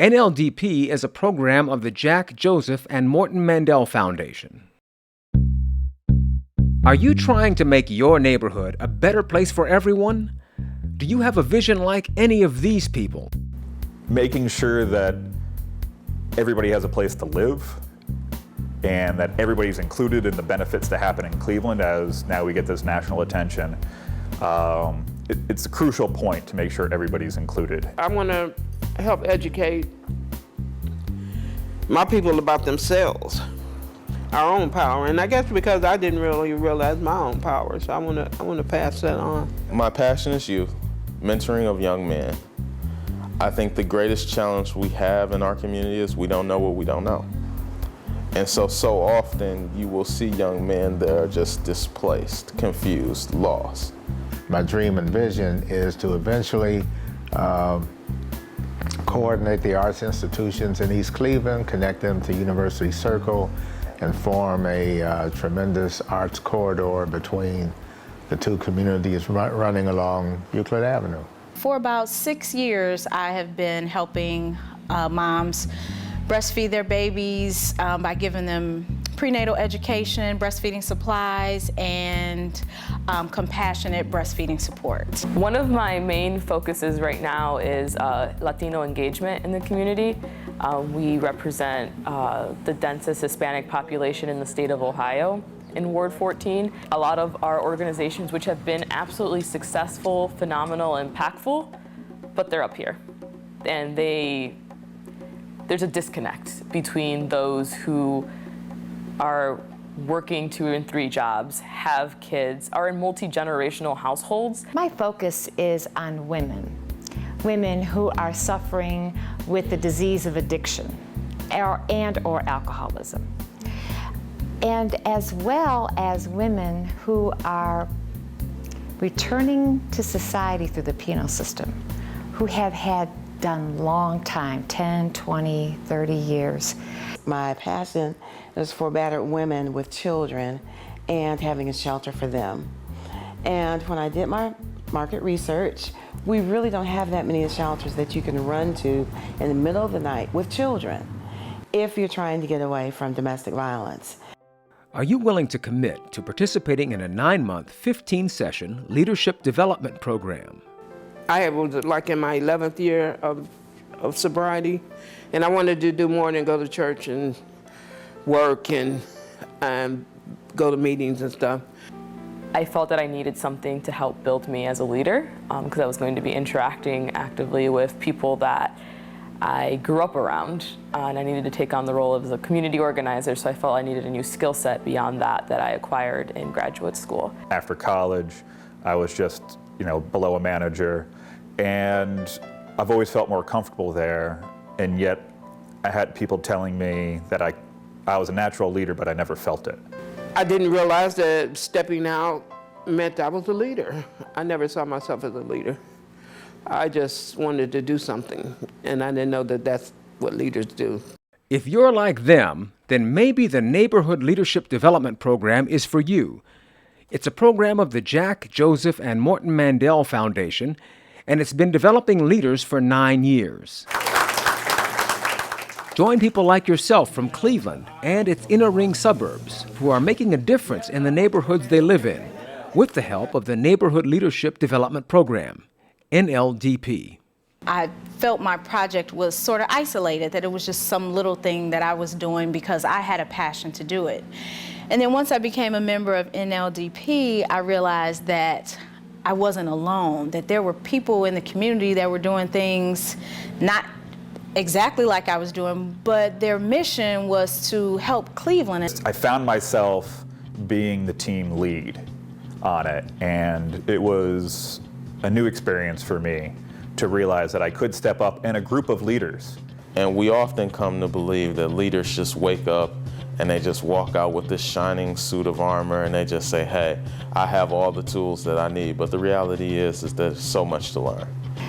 NLDP is a program of the Jack, Joseph, and Morton Mandel Foundation. Are you trying to make your neighborhood a better place for everyone? Do you have a vision like any of these people? Making sure that everybody has a place to live and that everybody's included in the benefits that happen in Cleveland as now we get this national attention. It's a crucial point to make sure everybody's included. I want to help educate my people about themselves, our own power, and I guess because I didn't really realize my own power, so I want to pass that on. My passion is youth, mentoring of young men. I think the greatest challenge we have in our community is we don't know what we don't know. And so often you will see young men that are just displaced, confused, lost. My dream and vision is to eventually coordinate the arts institutions in East Cleveland, connect them to University Circle, and form a tremendous arts corridor between the two communities running along Euclid Avenue. For about 6 years, I have been helping moms breastfeed their babies by giving them prenatal education, breastfeeding supplies, and compassionate breastfeeding support. One of my main focuses right now is Latino engagement in the community. We represent the densest Hispanic population in the state of Ohio in Ward 14. A lot of our organizations, which have been absolutely successful, phenomenal, impactful, but they're up here. And there's a disconnect between those who are working 2 and 3 jobs, have kids, are in multi-generational households. My focus is on women who are suffering with the disease of addiction or alcoholism. And as well as women who are returning to society through the penal system, who have done long time, 10, 20, 30 years. My passion is for battered women with children and having a shelter for them. And when I did my market research, we really don't have that many shelters that you can run to in the middle of the night with children if you're trying to get away from domestic violence. Are you willing to commit to participating in a 9-month, 15-session leadership development program? I was like in my 11th year of sobriety, and I wanted to do more than go to church and work and go to meetings and stuff. I felt that I needed something to help build me as a leader because I was going to be interacting actively with people that I grew up around, and I needed to take on the role of the community organizer, so I felt I needed a new skill set beyond that I acquired in graduate school. After college, I was just, below a manager, and I've always felt more comfortable there, and yet I had people telling me that I was a natural leader, but I never felt it. I didn't realize that stepping out meant I was a leader. I never saw myself as a leader. I just wanted to do something, and I didn't know that that's what leaders do. If you're like them, then maybe the Neighborhood Leadership Development Program is for you. It's a program of the Jack, Joseph, and Morton Mandel Foundation, and it's been developing leaders for 9 years. Join people like yourself from Cleveland and its inner ring suburbs who are making a difference in the neighborhoods they live in with the help of the Neighborhood Leadership Development Program, NLDP. I felt my project was sort of isolated, that it was just some little thing that I was doing because I had a passion to do it. And then once I became a member of NLDP, I realized that I wasn't alone, that there were people in the community that were doing things not exactly like I was doing, but their mission was to help Cleveland. I found myself being the team lead on it, and it was a new experience for me to realize that I could step up in a group of leaders. And we often come to believe that leaders just wake up and they just walk out with this shining suit of armor and they just say, hey, I have all the tools that I need. But the reality is that there's so much to learn.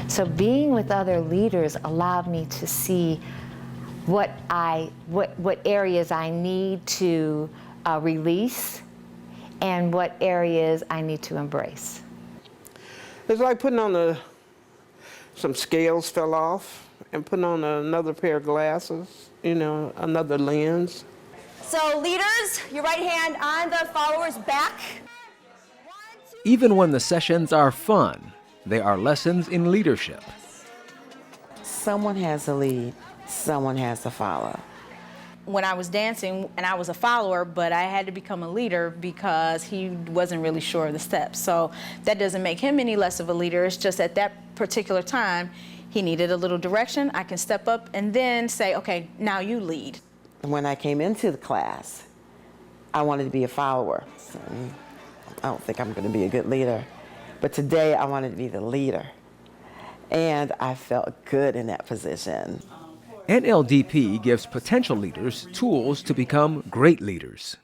So being with other leaders allowed me to see what areas I need to release and what areas I need to embrace. It's like putting on some scales fell off and put on another pair of glasses, another lens. So leaders, your right hand on the follower's back. Even when the sessions are fun, they are lessons in leadership. Someone has to lead, someone has to follow. When I was dancing, and I was a follower, but I had to become a leader because he wasn't really sure of the steps. So that doesn't make him any less of a leader. It's just at that particular time, he needed a little direction. I can step up and then say, okay, now you lead. When I came into the class, I wanted to be a follower. So I don't think I'm going to be a good leader. But today, I wanted to be the leader. And I felt good in that position. NLDP gives potential leaders tools to become great leaders.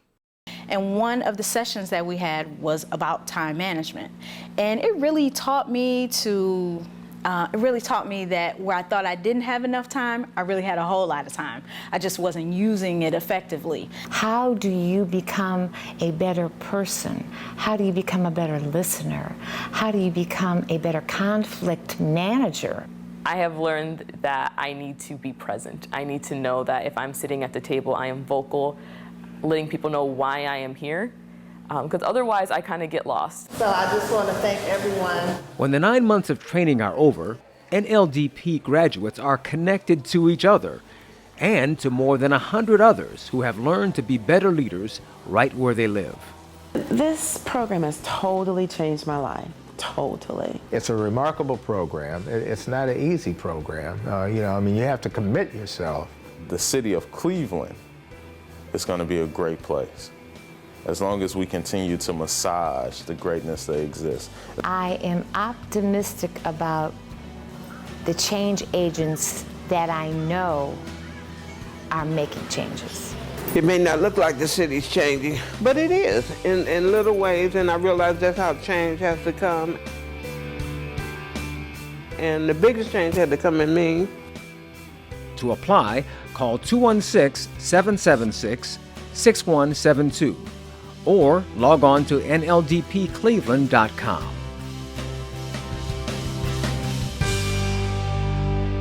And one of the sessions that we had was about time management. And it really taught me that where I thought I didn't have enough time, I really had a whole lot of time. I just wasn't using it effectively. How do you become a better person? How do you become a better listener? How do you become a better conflict manager? I have learned that I need to be present. I need to know that if I'm sitting at the table, I am vocal, letting people know why I am here, because otherwise I kind of get lost. So I just want to thank everyone. When the 9 months of training are over, NLDP graduates are connected to each other and to more than 100 others who have learned to be better leaders right where they live. This program has totally changed my life. Totally. It's a remarkable program. It's not an easy program. You have to commit yourself. The city of Cleveland is going to be a great place as long as we continue to massage the greatness that exists. I am optimistic about the change agents that I know are making changes. It may not look like the city's changing, but it is in little ways, and I realize that's how change has to come. And the biggest change had to come in me. To apply, call 216-776-6172 or log on to nldpcleveland.com.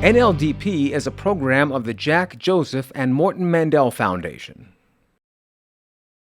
NLDP is a program of the Jack, Joseph, and Morton Mandel Foundation.